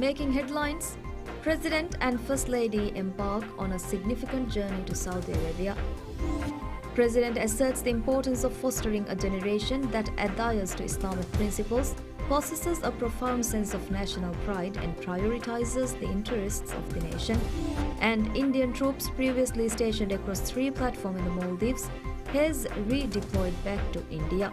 Making headlines, President and First Lady embark on a significant journey to Saudi Arabia. President asserts the importance of fostering a generation that adheres to Islamic principles, possesses a profound sense of national pride and prioritizes the interests of the nation. And Indian troops previously stationed across 3 platforms in the Maldives has redeployed back to India.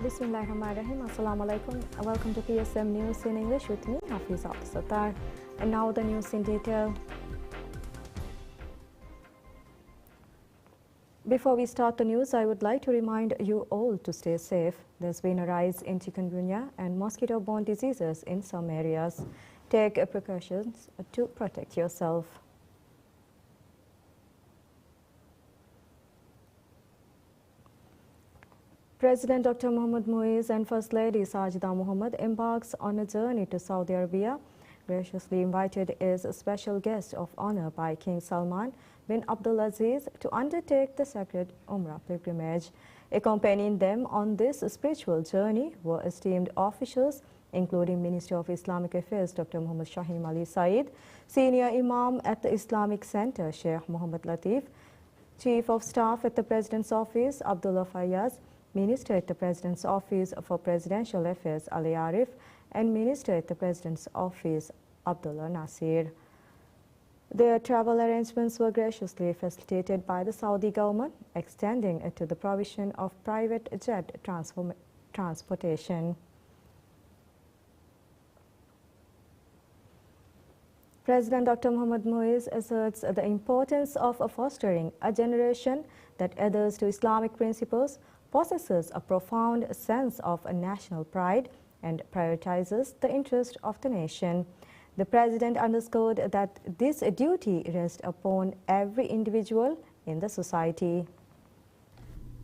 Bismillahirrahmanirrahim. Assalamu alaikum. Welcome to PSM News in English with me, Hafiz Sattar. And now the news in detail. Before we start the news, I would like to remind you all to stay safe. There's been a rise in chikungunya and mosquito-borne diseases in some areas. Take precautions to protect yourself. President Dr. Mohammad Muiz and First Lady Sajida Mohammed embarks on a journey to Saudi Arabia. Graciously invited is a special guest of honor by King Salman bin Abdulaziz to undertake the sacred Umrah pilgrimage. Accompanying them on this spiritual journey were esteemed officials, including Minister of Islamic Affairs Dr. Muhammad Shaheen Ali Saeed, Senior Imam at the Islamic Center Sheikh Muhammad Latif, Chief of Staff at the President's Office Abdullah Fayyaz, Minister at the President's Office for Presidential Affairs Ali Arif, and Minister at the President's Office Abdullah Nasir. Their travel arrangements were graciously facilitated by the Saudi government, extending to the provision of private jet transportation. President Dr. Mohammad Muiz asserts the importance of fostering a generation that adheres to Islamic principles, possesses a profound sense of national pride, and prioritizes the interest of the nation. The President underscored that this duty rests upon every individual in the society.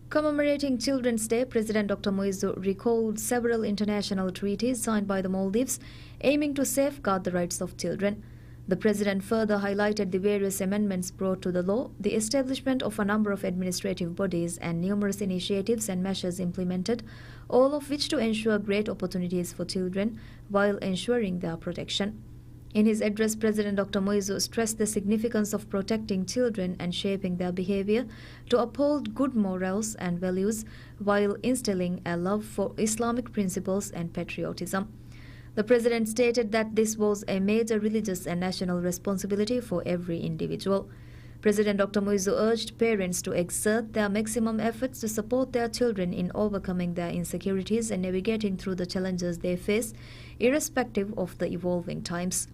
Commemorating Children's Day, President Dr. Muiz recalled several international treaties signed by the Maldives aiming to safeguard the rights of children. The President further highlighted the various amendments brought to the law, the establishment of a number of administrative bodies, and numerous initiatives and measures implemented, all of which to ensure great opportunities for children while ensuring their protection. In his address, President Dr. Muiz stressed the significance of protecting children and shaping their behavior to uphold good morals and values while instilling a love for Islamic principles and patriotism. The President stated that this was a major religious and national responsibility for every individual. President Dr. Muiz urged parents to exert their maximum efforts to support their children in overcoming their insecurities and navigating through the challenges they face, irrespective of the evolving times.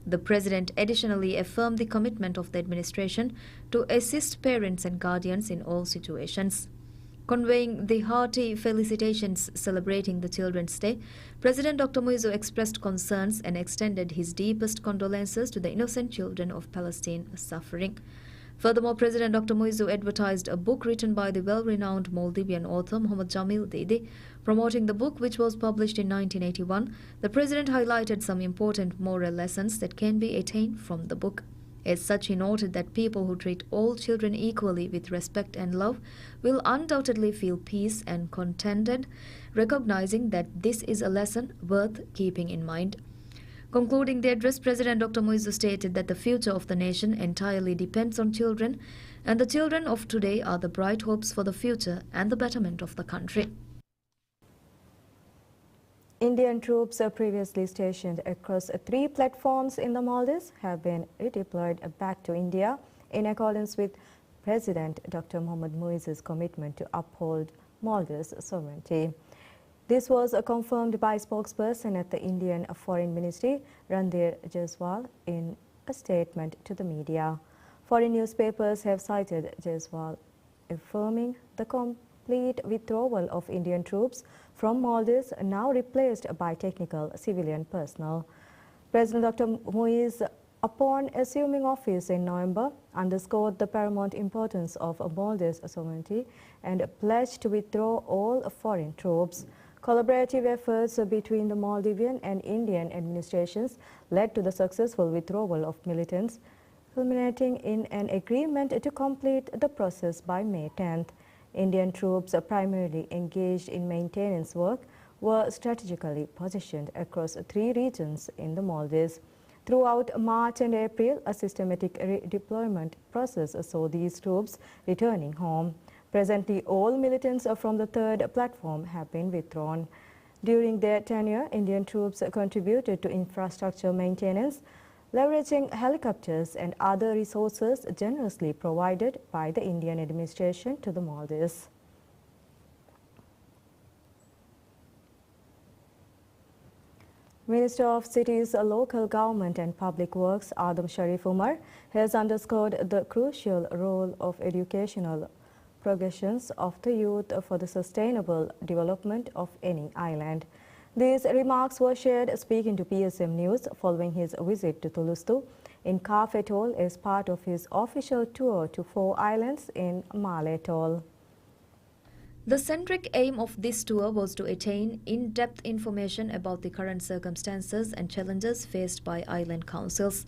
The President additionally affirmed the commitment of the administration to assist parents and guardians in all situations. Conveying the hearty felicitations celebrating the Children's Day, President Dr. Muiz expressed concerns and extended his deepest condolences to the innocent children of Palestine suffering. Furthermore, President Dr. Muiz advertised a book written by the well-renowned Maldivian author Muhammad Jamil Didi. Promoting the book, which was published in 1981, the President highlighted some important moral lessons that can be attained from the book. As such, he noted that people who treat all children equally with respect and love will undoubtedly feel peace and contented, recognizing that this is a lesson worth keeping in mind. Concluding the address, President Dr. Muiz stated that the future of the nation entirely depends on children, and the children of today are the bright hopes for the future and the betterment of the country. Indian troops previously stationed across 3 platforms in the Maldives have been redeployed back to India in accordance with President Dr. Mohammad Muiz's commitment to uphold Maldives' sovereignty. This was confirmed by spokesperson at the Indian Foreign Ministry, Randhir Jaiswal, in a statement to the media. Foreign newspapers have cited Jaiswal affirming the complete withdrawal of Indian troops from Maldives, now replaced by technical civilian personnel. President Dr. Muiz, upon assuming office in November, underscored the paramount importance of Maldives' sovereignty and pledged to withdraw all foreign troops. Collaborative efforts between the Maldivian and Indian administrations led to the successful withdrawal of militants, culminating in an agreement to complete the process by May 10th. Indian troops, primarily engaged in maintenance work, were strategically positioned across 3 regions in the Maldives. Throughout March and April, a systematic redeployment process saw these troops returning home. Presently, all militants from the 3rd platform have been withdrawn. During their tenure, Indian troops contributed to infrastructure maintenance, leveraging helicopters and other resources generously provided by the Indian administration to the Maldives. Minister of Cities, Local Government and Public Works Adam Sharif Umar has underscored the crucial role of educational progressions of the youth for the sustainable development of any island. These remarks were shared speaking to PSMNEWS following his visit to Tulustu in Kaf Atoll as part of his official tour to 4 islands in Malay Atoll. The centric aim of this tour was to attain in-depth information about the current circumstances and challenges faced by island councils.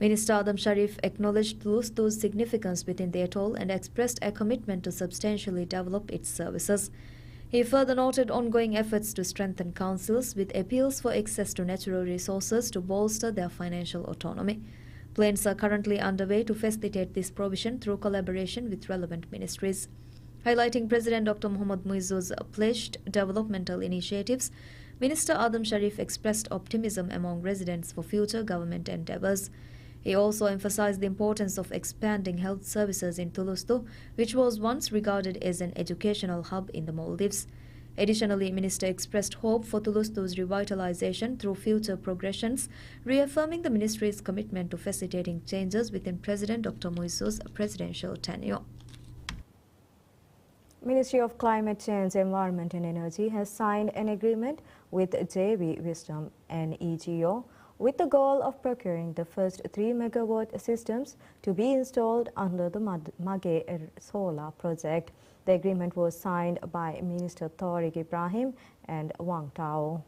Minister Adam Sharif acknowledged Tulustu's significance within the atoll and expressed a commitment to substantially develop its services. He further noted ongoing efforts to strengthen councils with appeals for access to natural resources to bolster their financial autonomy. Plans are currently underway to facilitate this provision through collaboration with relevant ministries. Highlighting President Dr. Mohammad Muizzu's pledged developmental initiatives, Minister Adam Sharif expressed optimism among residents for future government endeavours. He also emphasized the importance of expanding health services in Tulustu, which was once regarded as an educational hub in the Maldives. Additionally, Minister expressed hope for Tulustu's revitalization through future progressions, reaffirming the ministry's commitment to facilitating changes within President Dr. Muizzu's presidential tenure. Ministry of Climate Change, Environment and Energy has signed an agreement with JV Wisdom and EGO with the goal of procuring the first 3 megawatt systems to be installed under the Mage solar project. The agreement was signed by Minister Tariq Ibrahim and Wang Tao.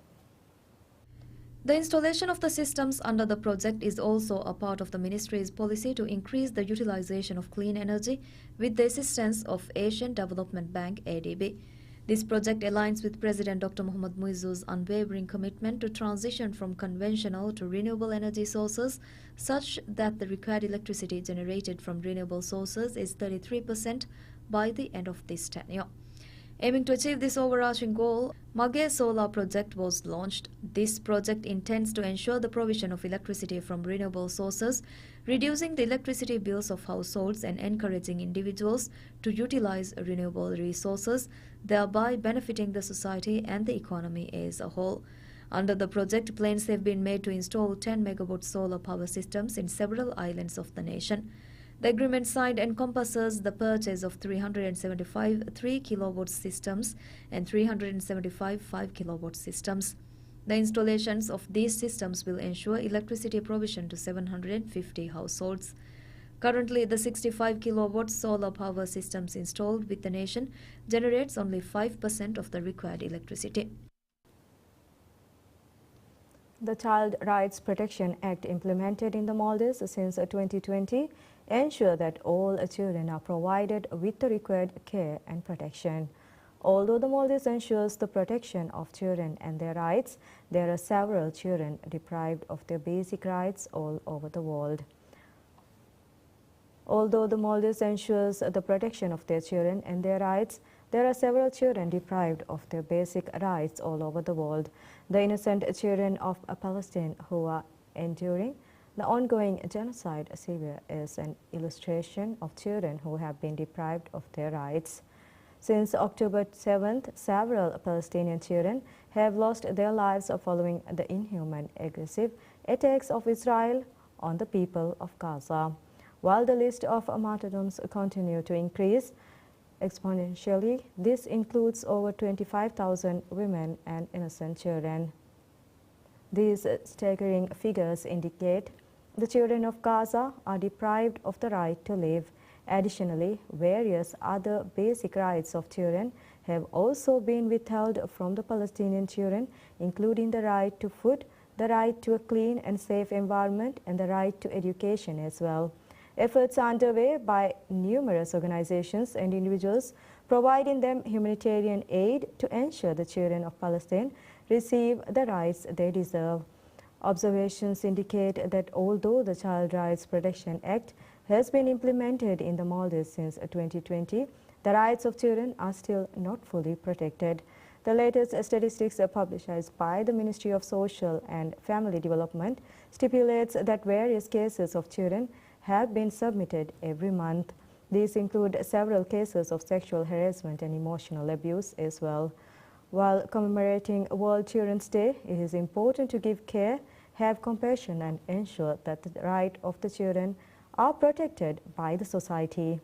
The installation of the systems under the project is also a part of the ministry's policy to increase the utilization of clean energy with the assistance of Asian Development Bank (ADB). This project aligns with President Dr. Mohammad Muizzu's unwavering commitment to transition from conventional to renewable energy sources such that the required electricity generated from renewable sources is 33% by the end of this tenure. Aiming to achieve this overarching goal, Mage Solar Project was launched. This project intends to ensure the provision of electricity from renewable sources, reducing the electricity bills of households and encouraging individuals to utilize renewable resources, thereby benefiting the society and the economy as a whole. Under the project, plans have been made to install 10 megawatt solar power systems in several islands of the nation. The agreement signed encompasses the purchase of 375 3-kilowatt systems and 375 5-kilowatt systems. The installations of these systems will ensure electricity provision to 750 households. Currently, the 65-kilowatt solar power systems installed with the nation generates only 5% of the required electricity. The Child Rights Protection Act implemented in the Maldives since 2020 ensure that all children are provided with the required care and protection. Although the Maldives ensures the protection of children and their rights, there are several children deprived of their basic rights all over the world. Although the Maldives ensures the protection of their children and their rights, there are several children deprived of their basic rights all over the world. The innocent children of Palestine who are enduring the ongoing genocide Syria is an illustration of children who have been deprived of their rights. Since October 7th, several Palestinian children have lost their lives following the inhuman, aggressive attacks of Israel on the people of Gaza. While the list of martyrdoms continue to increase exponentially, this includes over 25,000 women and innocent children. These staggering figures indicate the children of Gaza are deprived of the right to live. Additionally, various other basic rights of children have also been withheld from the Palestinian children, including the right to food, the right to a clean and safe environment, and the right to education as well. Efforts are underway by numerous organizations and individuals providing them humanitarian aid to ensure the children of Palestine receive the rights they deserve. Observations indicate that although the Child Rights Protection Act has been implemented in the Maldives since 2020, the rights of children are still not fully protected. The latest statistics published by the Ministry of Social and Family Development stipulates that various cases of children have been submitted every month. These include several cases of sexual harassment and emotional abuse as well. While commemorating World Children's Day, it is important to give care, have compassion and ensure that the rights of the children are protected by the society.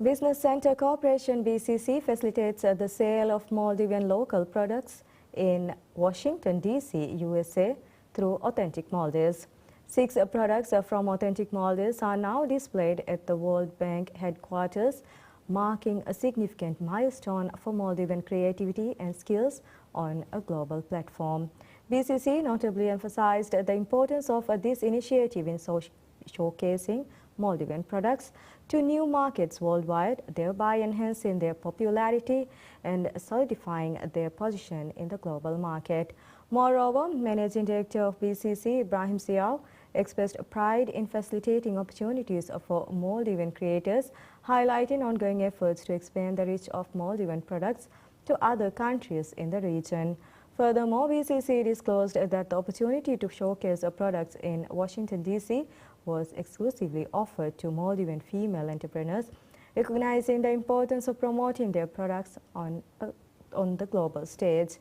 Business Center Corporation BCC facilitates the sale of Maldivian local products in Washington, D.C., USA through Authentic Maldives. 6 products from Authentic Maldives are now displayed at the World Bank headquarters, marking a significant milestone for Maldivian creativity and skills on a global platform. BCC notably emphasized the importance of this initiative in showcasing Maldivian products to new markets worldwide, thereby enhancing their popularity and solidifying their position in the global market. Moreover, Managing Director of BCC, Ibrahim Siao, expressed pride in facilitating opportunities for Maldivian creators, highlighting ongoing efforts to expand the reach of Maldivian products to other countries in the region. Furthermore, BCC disclosed that the opportunity to showcase products in Washington, D.C. was exclusively offered to Maldivian female entrepreneurs, recognizing the importance of promoting their products on the global stage.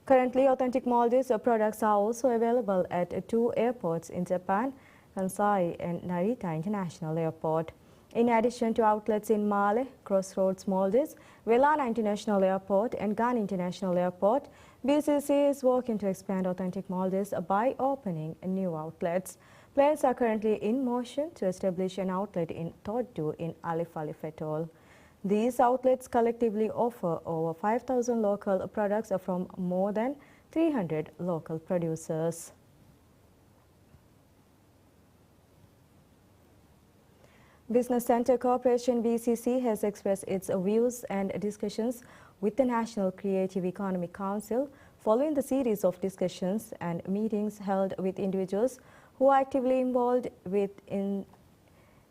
Currently, Authentic Maldives products are also available at 2 airports in Japan, Kansai and Narita International Airport. In addition to outlets in Male, Crossroads Maldives, Velana International Airport and Gan International Airport, BCC is working to expand Authentic Maldives by opening new outlets. Plans are currently in motion to establish an outlet in Toddu in Alif Alif Atoll. These outlets collectively offer over 5,000 local products from more than 300 local producers. Business Center Corporation BCC has expressed its views and discussions with the National Creative Economic Council following the series of discussions and meetings held with individuals who are actively involved with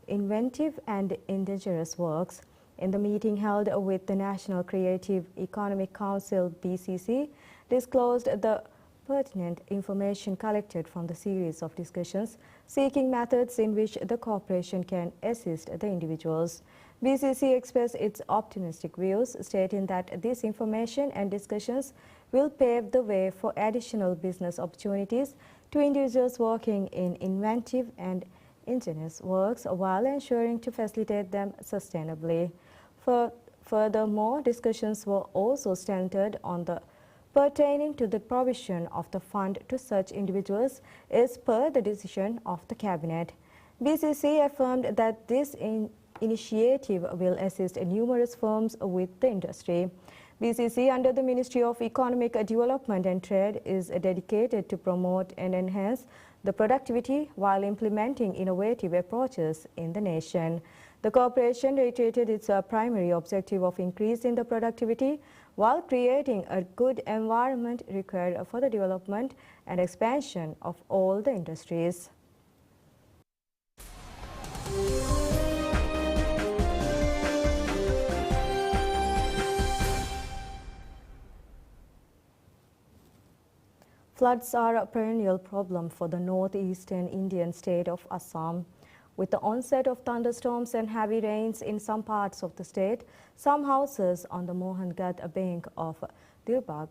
inventive and indigenous works. In the meeting held with the National Creative Economic Council BCC, disclosed the pertinent information collected from the series of discussions, seeking methods in which the corporation can assist the individuals. BCC expressed its optimistic views, stating that this information and discussions will pave the way for additional business opportunities to individuals working in inventive and ingenious works while ensuring to facilitate them sustainably. Furthermore, discussions were also centered on the pertaining to the provision of the fund to such individuals as per the decision of the Cabinet. BCC affirmed that this initiative will assist numerous firms with the industry. BCC, under the Ministry of Economic Development and Trade, is dedicated to promote and enhance the productivity while implementing innovative approaches in the nation. The corporation reiterated its primary objective of increasing the productivity while creating a good environment required for the development and expansion of all the industries. Floods are a perennial problem for the northeastern Indian state of Assam. With the onset of thunderstorms and heavy rains in some parts of the state, some houses on the Mohangat bank of Dirbag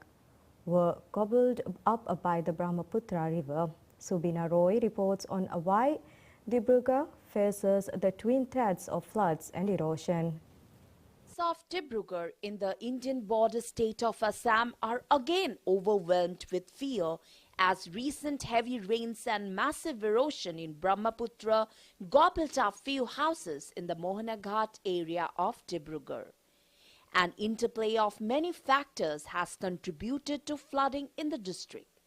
were gobbled up by the Brahmaputra River. Subina Roy reports on why Dibrugarh faces the twin threats of floods and erosion. of Dibrugarh in the Indian border state of Assam are again overwhelmed with fear as recent heavy rains and massive erosion in Brahmaputra gobbled up few houses in the Mohanaghat area of Dibrugarh. An interplay of many factors has contributed to flooding in the district.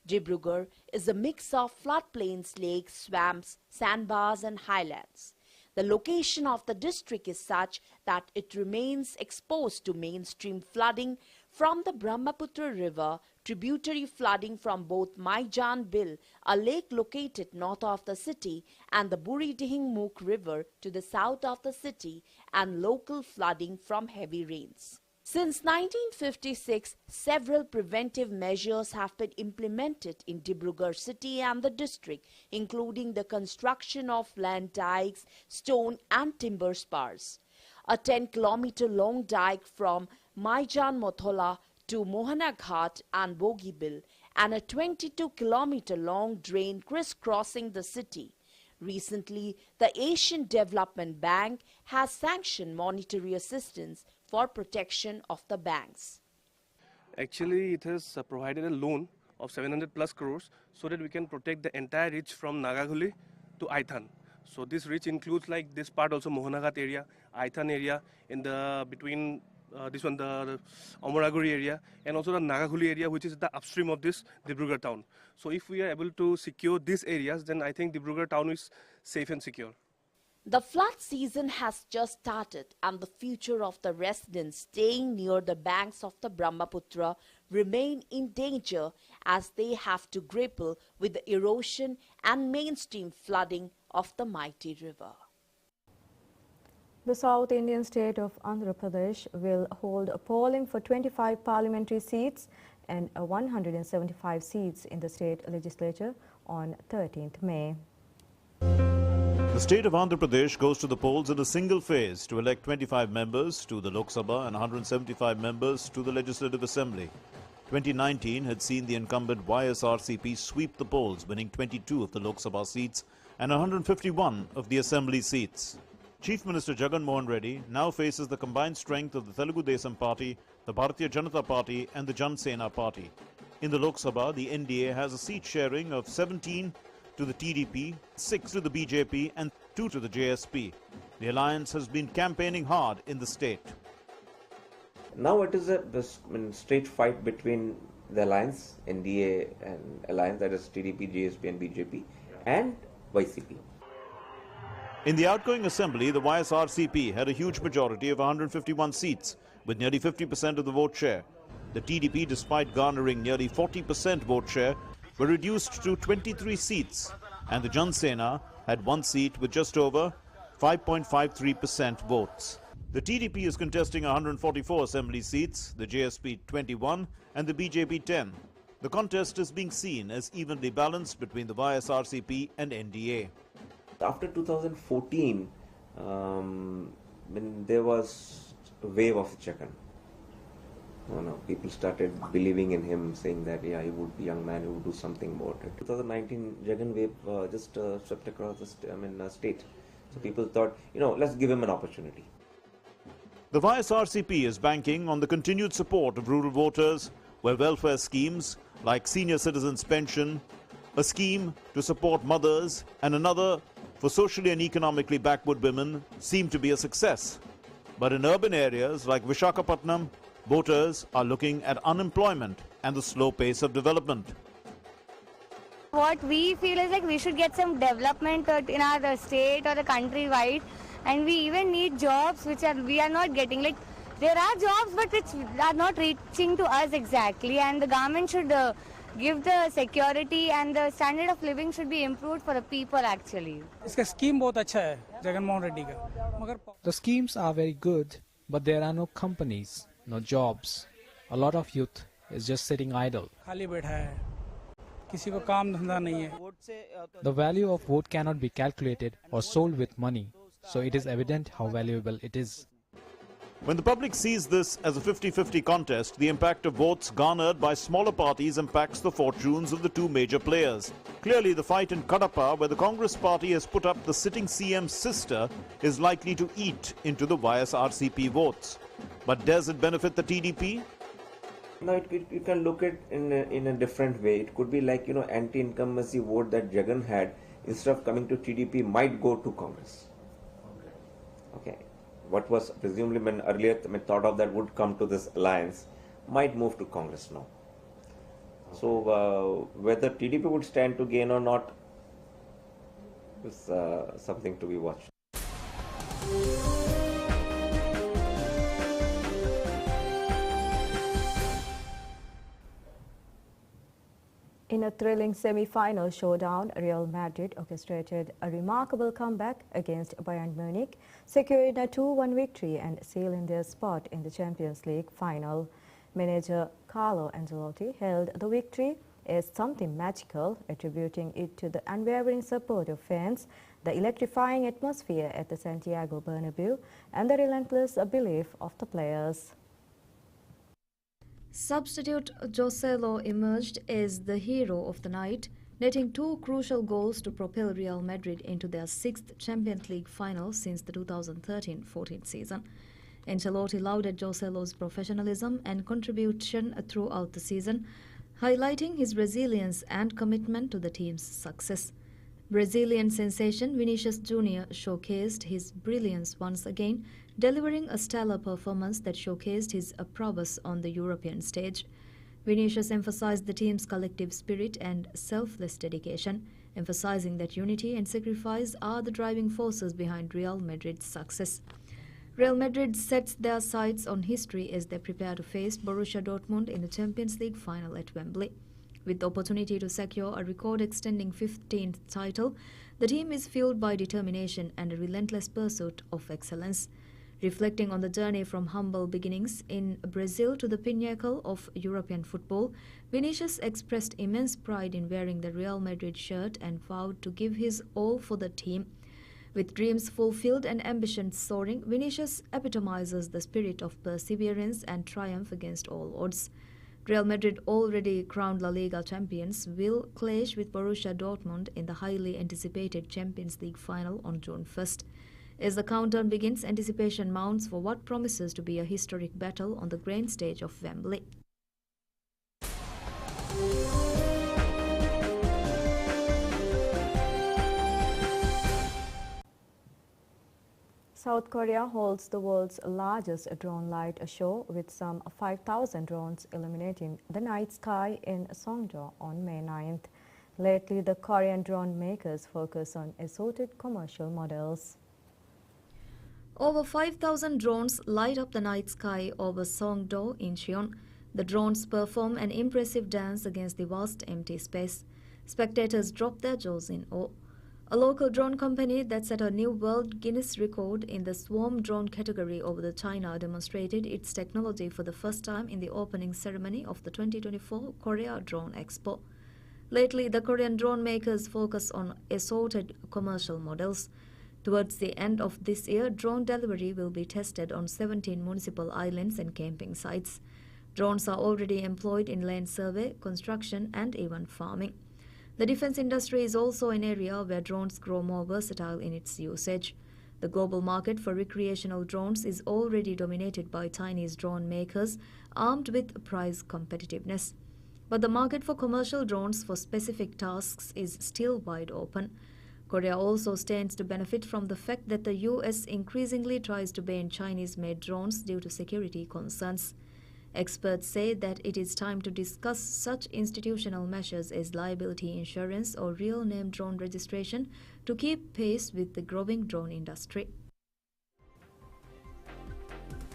Dibrugarh is a mix of floodplains, lakes, swamps, sandbars and highlands. The location of the district is such that it remains exposed to mainstream flooding from the Brahmaputra river, tributary flooding from both Maijan Bill, a lake located north of the city, and the Buridihing Mukh river to the south of the city, and local flooding from heavy rains. Since 1956, several preventive measures have been implemented in Dibrugarh city and the district, including the construction of land dikes, stone and timber spars. A 10-kilometer-long dike from Maijan Mothola to Mohanaghat and Bogibil, and a 22-kilometer-long drain crisscrossing the city. Recently, the Asian Development Bank has sanctioned monetary assistance for protection of the banks. Actually, it has provided a loan of 700 plus crores so that we can protect the entire reach from Nagaghuli to Aithan. So this reach includes like this part also Mohanaghat area, Aithan area, in the between the Amoraguri area, and also the Nagaghuli area, which is the upstream of this Dibrugarh town. So if we are able to secure these areas, then I think Dibrugarh town is safe and secure. The flood season has just started and the future of the residents staying near the banks of the Brahmaputra remain in danger as they have to grapple with the erosion and mainstream flooding of the mighty river. The South Indian state of Andhra Pradesh will hold a polling for 25 parliamentary seats and 175 seats in the state legislature on 13th May. The state of Andhra Pradesh goes to the polls in a single phase to elect 25 members to the Lok Sabha and 175 members to the Legislative Assembly. 2019 had seen the incumbent YSRCP sweep the polls, winning 22 of the Lok Sabha seats and 151 of the Assembly seats. Chief Minister Jagan Mohan Reddy now faces the combined strength of the Telugu Desam Party, the Bharatiya Janata Party and the Jan Sena Party. In the Lok Sabha, the NDA has a seat sharing of 17 to the TDP, 6 to the BJP and 2 to the JSP. The alliance has been campaigning hard in the state. Now it is a straight fight between the alliance, NDA and alliance, that is TDP, JSP and BJP, and YCP. In the outgoing assembly, the YSRCP had a huge majority of 151 seats, with nearly 50% of the vote share. The TDP, despite garnering nearly 40% vote share, were reduced to 23 seats, and the Jan Sena had one seat with just over 5.53% votes. The TDP is contesting 144 assembly seats, the JSP 21 and the BJP 10. The contest is being seen as evenly balanced between the YSRCP and NDA. After 2014, when there was a wave of Jagan, people started believing in him, saying that yeah, he would be a young man who would do something about it. 2019 Jagan wave just swept across the state. So people thought, let's give him an opportunity. The YSRCP is banking on the continued support of rural voters, where welfare schemes like senior citizens pension, a scheme to support mothers and another for socially and economically backward women seem to be a success. But in urban areas like Visakhapatnam, voters are looking at unemployment and the slow pace of development. What we feel is like we should get some development in our state or the country wide, and we even need jobs which we are not getting. Like there are jobs, but which are not reaching to us exactly, and the government should give the security and the standard of living should be improved for the people actually. इसका scheme बहुत अच्छा है जगन मोहन रेड्डी का, मगर the schemes are very good, but there are no companies, no jobs. A lot of youth is just sitting idle. खाली बैठा है, किसी को काम धंधा नहीं है. The value of vote cannot be calculated or sold with money, so it is evident how valuable it is. When the public sees this as a 50-50 contest, the impact of votes garnered by smaller parties impacts the fortunes of the two major players. Clearly, the fight in Kadapa, where the Congress party has put up the sitting CM's sister, is likely to eat into the YSRCP votes. But does it benefit the TDP? No, you can look at it in a different way. It could be like, anti-incumbency vote that Jagan had, instead of coming to TDP, might go to Congress. Okay. What was presumably earlier thought of that would come to this alliance, might move to Congress now. So whether TDP would stand to gain or not is something to be watched. In a thrilling semi-final showdown, Real Madrid orchestrated a remarkable comeback against Bayern Munich, securing a 2-1 victory and sealing their spot in the Champions League final. Manager Carlo Ancelotti hailed the victory as something magical, attributing it to the unwavering support of fans, the electrifying atmosphere at the Santiago Bernabeu, and the relentless belief of the players. Substitute Joselo emerged as the hero of the night, netting 2 crucial goals to propel Real Madrid into their 6th Champions League final since the 2013-14 season. Ancelotti lauded Joselo's professionalism and contribution throughout the season, highlighting his resilience and commitment to the team's success. Brazilian sensation Vinicius Jr. showcased his brilliance once again, delivering a stellar performance that showcased his prowess on the European stage. Vinicius emphasized the team's collective spirit and selfless dedication, emphasizing that unity and sacrifice are the driving forces behind Real Madrid's success. Real Madrid sets their sights on history as they prepare to face Borussia Dortmund in the Champions League final at Wembley. With the opportunity to secure a record-extending 15th title, the team is fueled by determination and a relentless pursuit of excellence. Reflecting on the journey from humble beginnings in Brazil to the pinnacle of European football, Vinicius expressed immense pride in wearing the Real Madrid shirt and vowed to give his all for the team. With dreams fulfilled and ambitions soaring, Vinicius epitomizes the spirit of perseverance and triumph against all odds. Real Madrid, already crowned La Liga champions, will clash with Borussia Dortmund in the highly anticipated Champions League final on June 1st. As the countdown begins, anticipation mounts for what promises to be a historic battle on the grand stage of Wembley. South Korea holds the world's largest drone light show with some 5,000 drones illuminating the night sky in Songdo on May 9th. Lately, the Korean drone makers focus on assorted commercial models. Over 5,000 drones light up the night sky over Songdo, Incheon. The drones perform an impressive dance against the vast empty space. Spectators drop their jaws in awe. A local drone company that set a new World Guinness record in the swarm drone category over the China demonstrated its technology for the first time in the opening ceremony of the 2024 Korea Drone Expo. Lately, the Korean drone makers focus on assorted commercial models. Towards the end of this year, drone delivery will be tested on 17 municipal islands and camping sites. Drones are already employed in land survey, construction, and even farming. The defense industry is also an area where drones grow more versatile in its usage. The global market for recreational drones is already dominated by Chinese drone makers armed with price competitiveness. But the market for commercial drones for specific tasks is still wide open. Korea also stands to benefit from the fact that the US increasingly tries to ban Chinese-made drones due to security concerns. Experts say that it is time to discuss such institutional measures as liability insurance or real name drone registration to keep pace with the growing drone industry.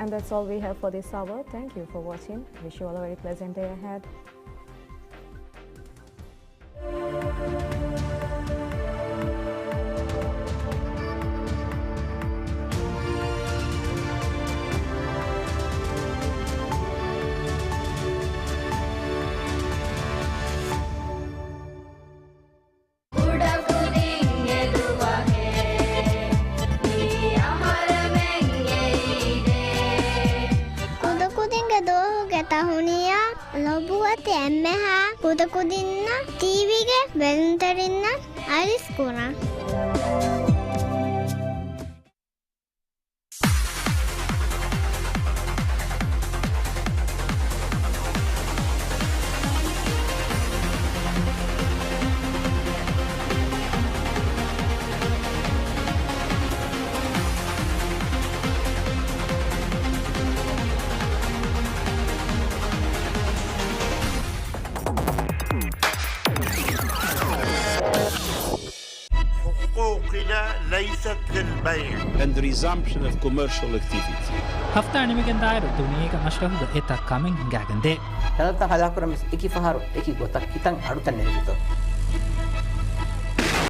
And that's all we have for this hour. Thank you for watching. Wish you all a very pleasant day ahead. Kuda-kudinna, TV-ge beluntarinna, aliskuna. and the resumption of commercial activity. Hafta ni megen dairo dunia ka mashrahu da eta coming gagande. Kalau tak ada kurang iki faharo iki gotak kitang arutan nere gitu.